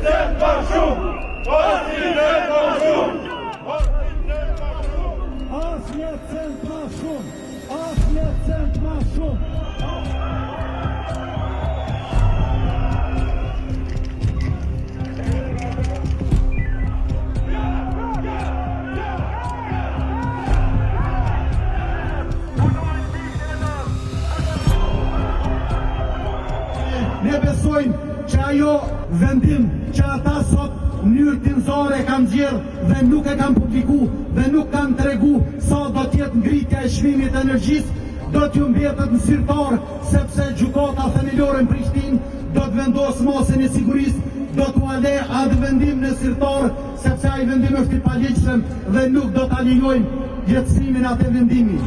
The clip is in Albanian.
cent më shumë! Asnjë cent më shumë! Asnjë cent më shumë! Ne besojmë që ajo vendim që ata sot në mënyrë tinëzore kanë zgjedhë dhe nuk e kanë publiku dhe nuk kanë tregu sa do t'jetë ngritja e çmimit të energjisë, do t'ju mbetet në sirtar, sepse gjykata themelore në Prishtinë do të vendosë masën e sigurisë, do t'u ale atë vendim në sirtar, sepse ai vendim është i paligjshëm dhe nuk do ta lejojmë jetësimin atë vendimi.